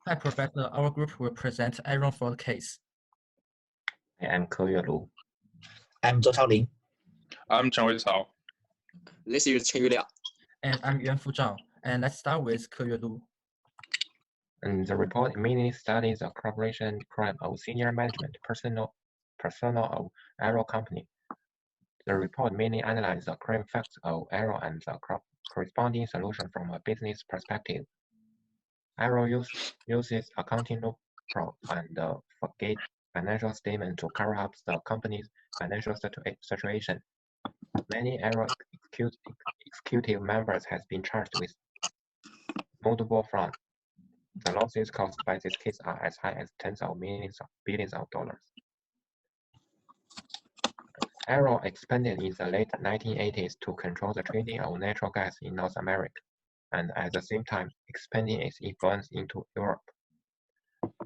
Hi, Professor. Our group will present Enron fraud case. I am Ke Lu. I'm Zhou Chaoling. I'm Chen Wei Cao. This is Chen Yuliang. And I'm Yuanfu Zhang. And let's start with Ke Lu. And the report mainly studies the corruption crime of senior management personnel of Enron company. The report mainly analyzes the crime facts of Enron and the corresponding solution from a business perspective. Enron uses accounting loophole and forged financial statement to cover up the company's financial situation. Many Enron executive members has been charged with multiple fraud. The losses caused by this case are as high as tens of millions of billions of dollars. Enron expanded in the late 1980s to control the trading of natural gas in North America, and at the same time expanding its influence into Europe.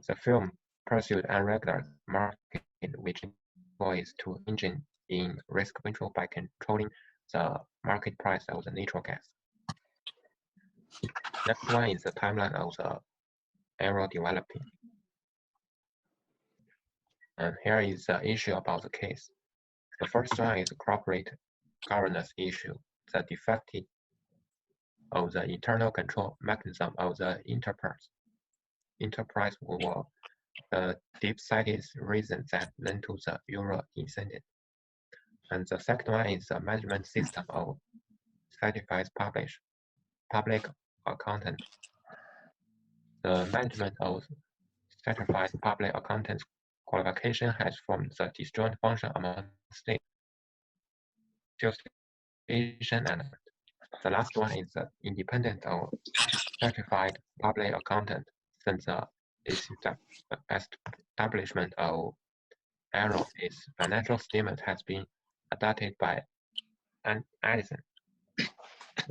The firm pursued unregulated market, which employs to engage in risk control by controlling the market price of the natural gas. Next one is the timeline of the Enron developing. And here is the issue about the case. The first one is corporate governance issue. The defect of the internal control mechanism of the enterprise were the deep-seated reason that led to the Euro incident. And the second one is the management system of certified public accountant. The management of certified public accountants qualification has formed the disjoint function among state, jurisdiction, and the last one is the independent of certified public accountant. Since the establishment of Enron, its financial statement has been adopted by Edison.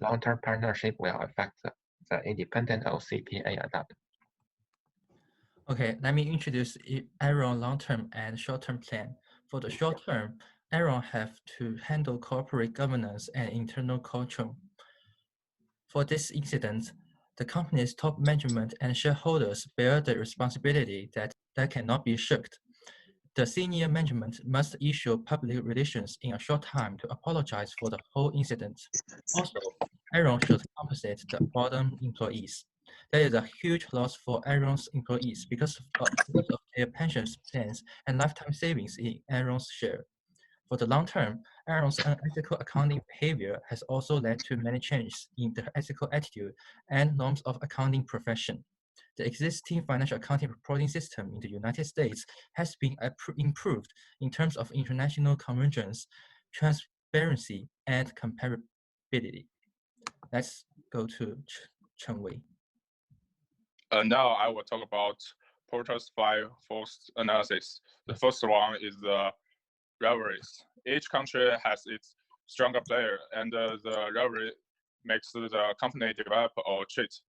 Long-term partnership will affect the independent of CPA adopt. Okay, let me introduce Enron long-term and short-term plan. For the short term, Enron have to handle corporate governance and internal control. For this incident, the company's top management and shareholders bear the responsibility that cannot be shirked. The senior management must issue public relations in a short time to apologize for the whole incident. Also, Enron should compensate the bottom employees. That is a huge loss for Enron's employees because of their pension plans and lifetime savings in Enron's share. For the long term, Enron's unethical accounting behavior has also led to many changes in the ethical attitude and norms of accounting profession. The existing financial accounting reporting system in the United States has been improved in terms of international convergence, transparency, and comparability. Let's go to Chen Wei. Now I will talk about Porter's 5 forced analysis. The first one is the rivalries. Each country has its stronger player, and the rivalry makes the company develop or cheat.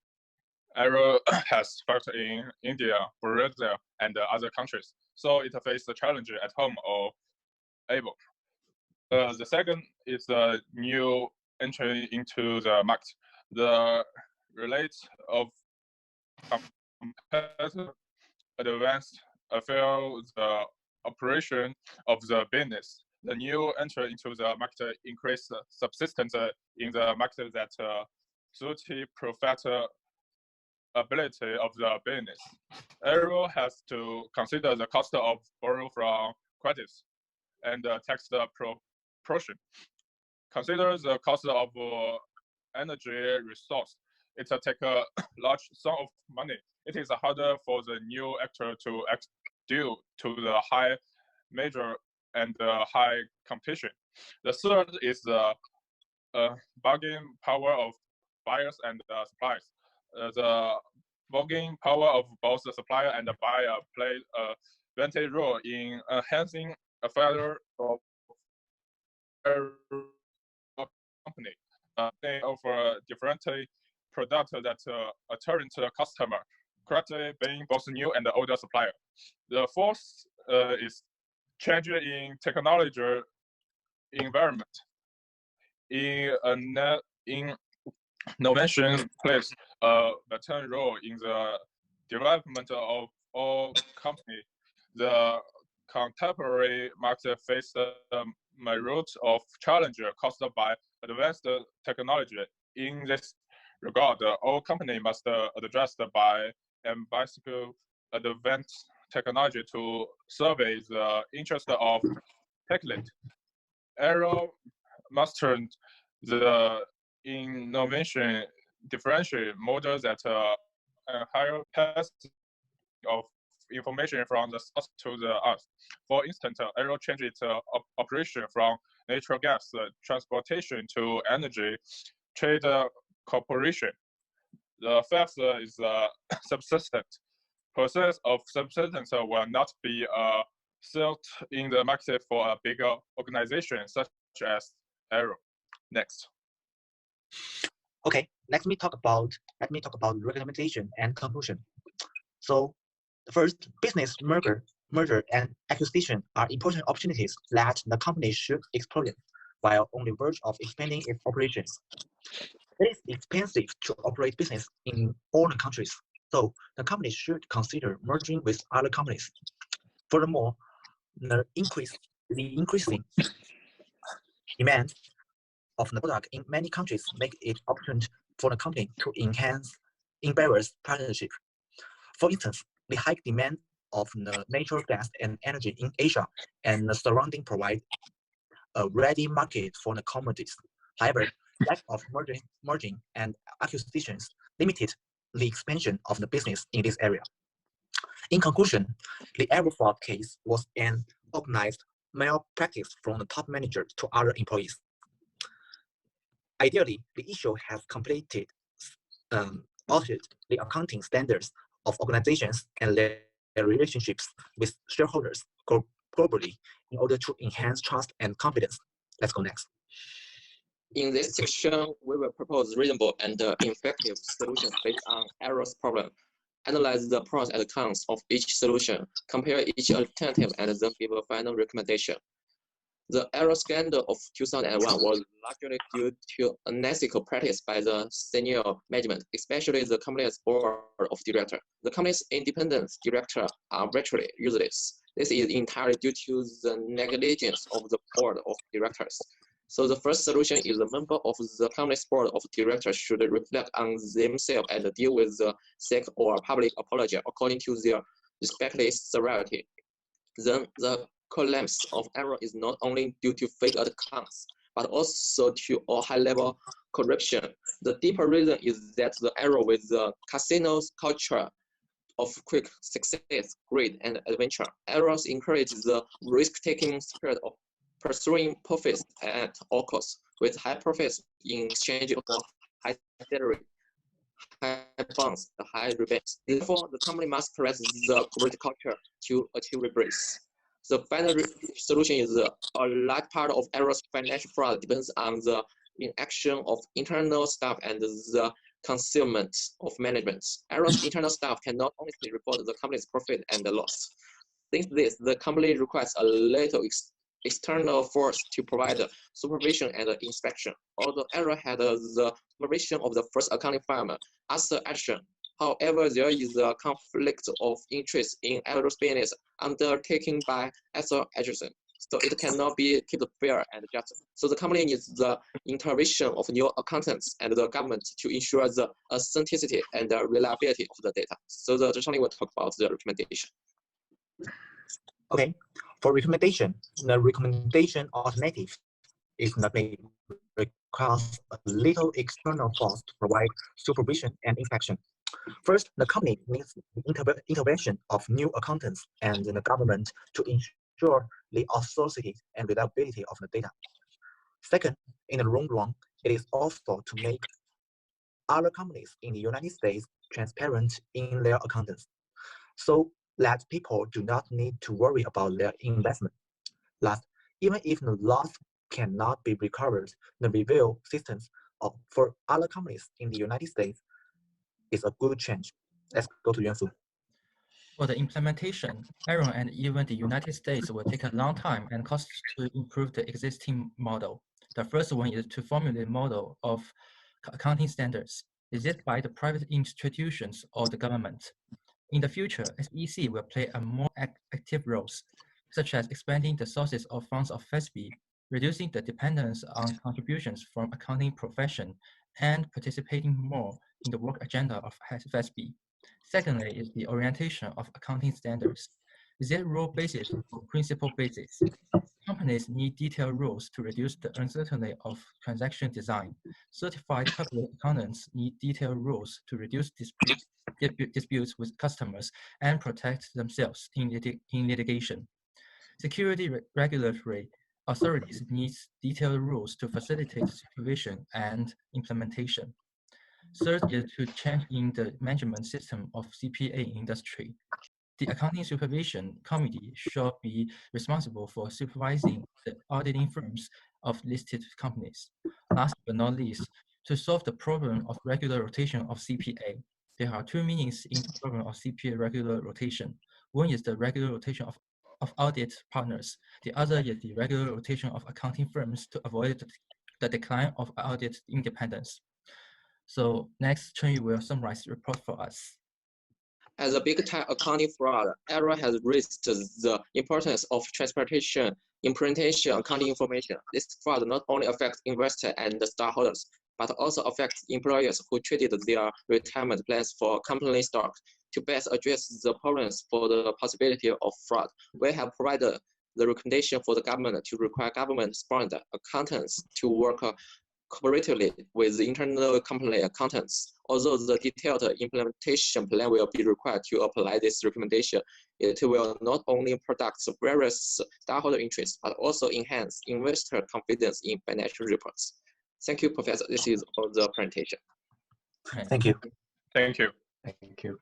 Enron has factored in India, Brazil, and other countries, so it faces the challenge at home or able. The second is the new entry into the market. The rate of competitive advanced affect the operation of the business. The new entry into the market increase subsistence in the market that suits profitability of the business. Enron has to consider the cost of borrow from credits and tax the proportion. Consider the cost of energy resource. It takes a large sum of money. It is harder for the new actor to due to the high major and high competition. The third is the bargaining power of buyers and suppliers. The bargaining power of both the supplier and the buyer play a vital role in enhancing a failure of company. They offer different products that attract the customer, correctly being both new and older supplier. The fourth is change in technology environment. In innovation plays a vital role in the development of all companies, the contemporary market faced myriad of challenges caused by advanced technology. In this regard, all companies must address by embracing advanced technology to serve the interest of technique. Aero mastered the innovation differential model that higher passing of information from the source to the earth. For instance, Aero changed its operation from natural gas transportation to energy trade corporation. The fifth is subsistence. Process of subsistence will not be sold in the market for a bigger organization such as Aero. Next. Okay, let me talk about recommendation and conclusion. So, first, business merger and acquisition are important opportunities that the company should exploit while on the verge of expanding its operations. It is expensive to operate business in all the countries, so the company should consider merging with other companies. Furthermore, the increasing demand of the product in many countries make it opportune for the company to enhance various partnership. For instance, the high demand of the natural gas and energy in Asia and the surrounding provide a ready market for the commodities. However, lack of merging and acquisitions limited the expansion of the business in this area. In conclusion, the Aeroflot case was an organized malpractice from the top manager to other employees. Ideally, the issue has completed altered the accounting standards of organizations and their relationships with shareholders globally in order to enhance trust and confidence. Let's go next. In this section, we will propose reasonable and effective solutions based on Aero's problem, analyze the pros and cons of each solution, compare each alternative, and then give a final recommendation. The Aero scandal of 2001 was largely due to unethical practice by the senior management, especially the company's board of directors. The company's independent directors are virtually useless. This is entirely due to the negligence of the board of directors. So the first solution is the member of the company's board of directors should reflect on themselves and deal with the sick or public apology according to their respective severity. Then the collapse of Enron is not only due to fake accounts, but also to a high-level corruption. The deeper reason is that the Enron with the casino's culture of quick success, greed, and adventure. Enron encourages the risk-taking spirit of pursuing profits at all costs, with high profits in exchange for high salary, high bonds, high rebates. Therefore, the company must correct the corporate culture to achieve rebirth. The final solution is a large part of Aero's financial fraud depends on the inaction of internal staff and the concealment of management. Aero's internal staff cannot honestly report the company's profit and the loss. Since this, the company requires a little external force to provide supervision and inspection. Although Aero had the supervision of the first accounting firm as action, however, there is a conflict of interest in Aero's business undertaken by Asset Agency, so it cannot be kept fair and just. So the company needs the intervention of new accountants and the government to ensure the authenticity and the reliability of the data. So the attorney will talk about the recommendation. Okay, for recommendation, the recommendation alternative is that it requires a little external force to provide supervision and inspection. First, the company needs the intervention of new accountants and the government to ensure the authenticity and reliability of the data. Second, in the long run, it is also to make other companies in the United States transparent in their accountants, so that people do not need to worry about their investment. Last, even if the loss cannot be recovered, the review systems for other companies in the United States is a good change. Let's go to Yuanfu. For the implementation, Enron and even the United States will take a long time and cost to improve the existing model. The first one is to formulate a model of accounting standards. Is it by the private institutions or the government? In the future, SEC will play a more active roles, such as expanding the sources of funds of FASB, reducing the dependence on contributions from accounting profession, and participating more in the work agenda of FASB. Secondly is the orientation of accounting standards. Zero rule basis or principle basis. Companies need detailed rules to reduce the uncertainty of transaction design. Certified public accountants need detailed rules to reduce disputes with customers and protect themselves in litigation. Security regulatory authorities need detailed rules to facilitate supervision and implementation. Third is to change in the management system of CPA industry. The Accounting Supervision Committee shall be responsible for supervising the auditing firms of listed companies. Last but not least, to solve the problem of regular rotation of CPA, there are two meanings in the problem of CPA regular rotation. One is the regular rotation of audit partners. The other is the regular rotation of accounting firms to avoid the decline of audit independence. So next, Chen Yu will summarize the report for us. As a big-time accounting fraud, Enron has raised the importance of transportation, implementation, accounting information. This fraud not only affects investors and stockholders, but also affects employers who traded their retirement plans for company stock. To best address the problems for the possibility of fraud, we have provided the recommendation for the government to require government-sponsored accountants to work cooperatively with the internal company accountants. Although the detailed implementation plan will be required to apply this recommendation, it will not only protect various stockholder interests, but also enhance investor confidence in financial reports. Thank you, Professor. This is all the presentation. Thank you. Thank you. Thank you.